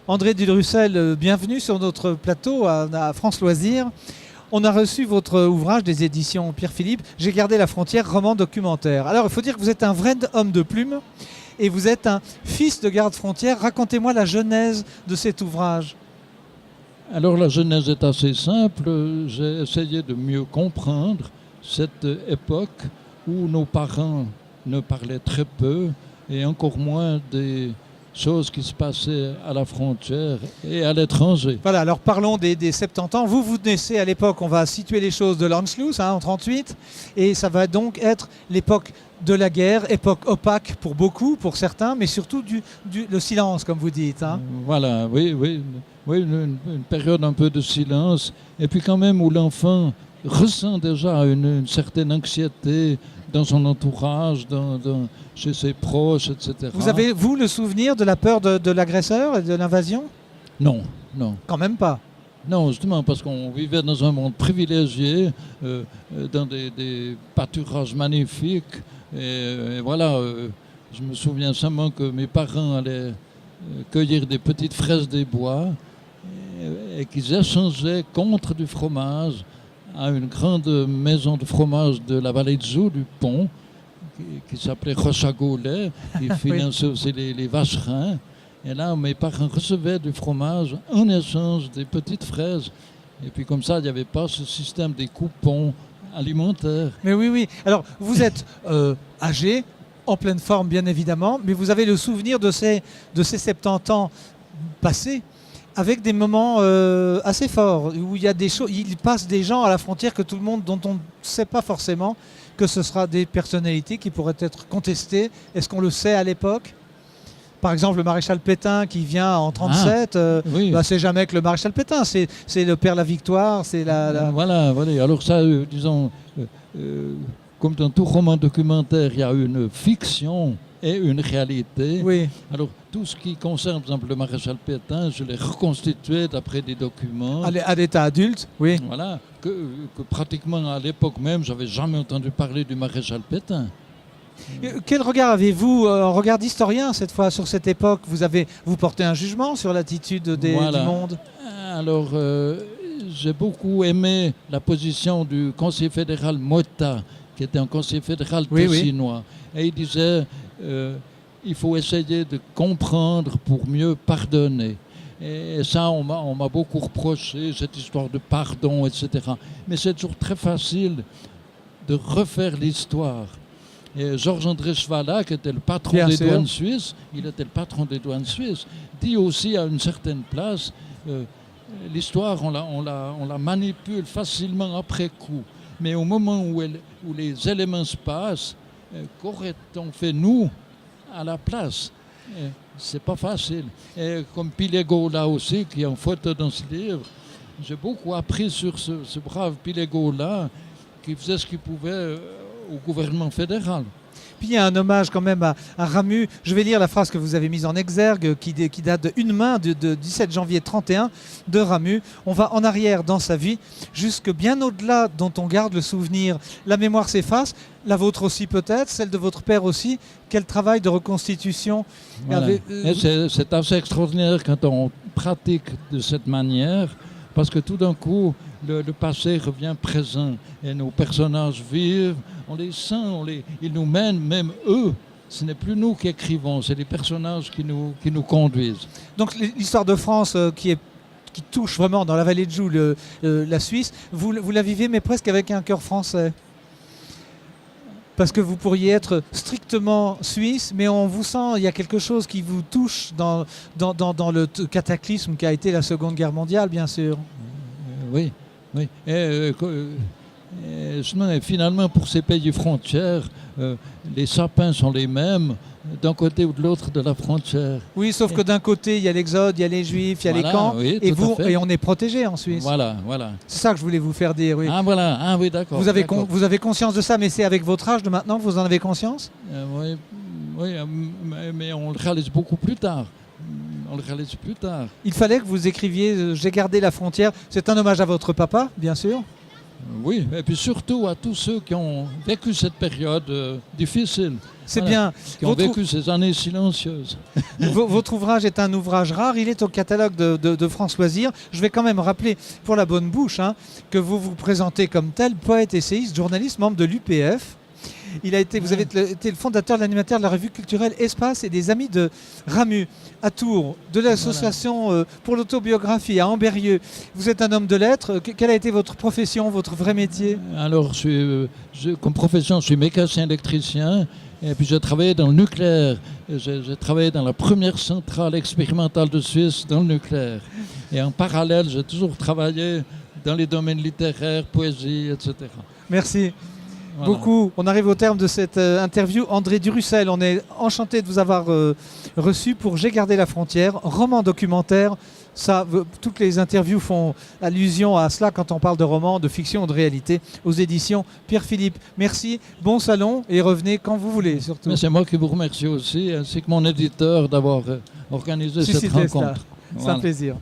André Dudrussel, bienvenue sur notre plateau à France Loisirs. On a reçu votre ouvrage des éditions Pierre-Philippe, J'ai gardé la frontière, roman documentaire. Alors, il faut dire que vous êtes un vrai homme de plume et vous êtes un fils de garde-frontière. Racontez-moi la genèse de cet ouvrage. Alors la genèse est assez simple. J'ai essayé de mieux comprendre cette époque où nos parents ne parlaient très peu et encore moins des choses qui se passaient à la frontière et à l'étranger. Voilà, alors parlons des 70 ans. Vous naissez à l'époque, on va situer les choses de l'Anschluss, en 38, et ça va donc être l'époque de la guerre, époque opaque pour beaucoup, pour certains, mais surtout le silence, comme vous dites. Voilà, oui, une période un peu de silence, et puis quand même où l'enfant ressent déjà une certaine anxiété dans son entourage, chez ses proches, etc. Vous avez, vous, le souvenir de la peur de l'agresseur et de l'invasion? Non. Quand même pas. Non, justement, parce qu'on vivait dans un monde privilégié, dans des pâturages magnifiques. Et voilà, je me souviens seulement que mes parents allaient cueillir des petites fraises des bois et qu'ils échangeaient contre du fromage à une grande maison de fromage de la vallée de Zou, du Pont, qui s'appelait Rochagoulet, qui finançait aussi les vacherins. Et là, mes parents recevaient du fromage en échange des petites fraises. Et puis comme ça, il n'y avait pas ce système des coupons alimentaires. Mais oui. Alors, vous êtes âgé, en pleine forme bien évidemment, mais vous avez le souvenir de ces 70 ans passés avec des moments assez forts, où il y a des choses, il passe des gens à la frontière dont on ne sait pas forcément que ce sera des personnalités qui pourraient être contestées. Est-ce qu'on le sait à l'époque ? Par exemple, le maréchal Pétain qui vient en 37, c'est jamais que le maréchal Pétain, c'est le père La Victoire, c'est Voilà. Alors ça, disons, comme dans tout roman documentaire, il y a une fiction et une réalité. Oui. Alors tout ce qui concerne, par exemple, le maréchal Pétain, je l'ai reconstitué d'après des documents. À l'état adulte, oui. Voilà, que pratiquement à l'époque même, j'avais jamais entendu parler du maréchal Pétain. Quel regard avez-vous, un regard d'historien cette fois, sur cette époque? Vous portez un jugement sur l'attitude du monde? Alors, j'ai beaucoup aimé la position du conseiller fédéral Motta, qui était un conseiller fédéral tessinois. Et il disait, il faut essayer de comprendre pour mieux pardonner. Et ça, on m'a beaucoup reproché, cette histoire de pardon, etc. Mais c'est toujours très facile de refaire l'histoire. Et Georges-André Chvala, qui était le patron des douanes suisses, dit aussi à une certaine place, l'histoire, on la manipule facilement après coup. Mais au moment où les éléments se passent, qu'aurait-on fait nous à la place? C'est pas facile. Et comme Pilégo là aussi, qui est en photo dans ce livre, j'ai beaucoup appris sur ce brave Pilégo là, qui faisait ce qu'il pouvait au gouvernement fédéral. Puis il y a un hommage quand même à Ramu. Je vais lire la phrase que vous avez mise en exergue, qui date de une main de 17 janvier 31 de Ramu. On va en arrière dans sa vie, jusque bien au-delà dont on garde le souvenir. La mémoire s'efface, la vôtre aussi peut-être, celle de votre père aussi. Quel travail de reconstitution. Voilà. C'est assez extraordinaire quand on pratique de cette manière, parce que tout d'un coup, le passé revient présent et nos personnages vivent, on les sent, ils nous mènent, même eux. Ce n'est plus nous qui écrivons, c'est les personnages qui nous conduisent. Donc l'histoire de France qui touche vraiment dans la vallée de Joux la Suisse, vous la vivez mais presque avec un cœur français. Parce que vous pourriez être strictement suisse, mais on vous sent, il y a quelque chose qui vous touche dans le cataclysme qu'a été la Seconde Guerre mondiale, bien sûr. Oui. Et finalement, pour ces pays frontières, les sapins sont les mêmes d'un côté ou de l'autre de la frontière. Oui, sauf que d'un côté, il y a l'Exode, il y a les Juifs, il y a les camps, et on est protégé en Suisse. Voilà. C'est ça que je voulais vous faire dire, oui. Ah oui, d'accord. Vous avez conscience de ça, mais c'est avec votre âge de maintenant que vous en avez conscience? Oui, mais on le réalise beaucoup plus tard. Il fallait que vous écriviez « J'ai gardé la frontière ». C'est un hommage à votre papa, bien sûr. Oui, et puis surtout à tous ceux qui ont vécu cette période difficile. C'est Voilà. bien. Qui ont Votre, vécu ces années silencieuses. votre ouvrage est un ouvrage rare. Il est au catalogue de France Loisirs. Je vais quand même rappeler pour la bonne bouche que vous vous présentez comme tel, poète, essayiste, journaliste, membre de l'UPF. Vous avez été le fondateur, l'animateur de la revue culturelle Espace et des Amis de Ramu à Tours, de l'association pour l'autobiographie à Ambérieux. Vous êtes un homme de lettres. Quelle a été votre profession, votre vrai métier? Alors, comme profession, je suis mécanicien électricien. Et puis j'ai travaillé dans le nucléaire. J'ai travaillé dans la première centrale expérimentale de Suisse dans le nucléaire. Et en parallèle, j'ai toujours travaillé dans les domaines littéraires, poésie, etc. Merci. Voilà. Beaucoup. On arrive au terme de cette interview. André Durussel, on est enchanté de vous avoir reçu pour J'ai gardé la frontière, roman documentaire. Ça, toutes les interviews font allusion à cela quand on parle de roman, de fiction, de réalité, aux éditions Pierre-Philippe. Merci, bon salon et revenez quand vous voulez surtout. Mais c'est moi qui vous remercie aussi, ainsi que mon éditeur d'avoir organisé cette rencontre. C'est un plaisir.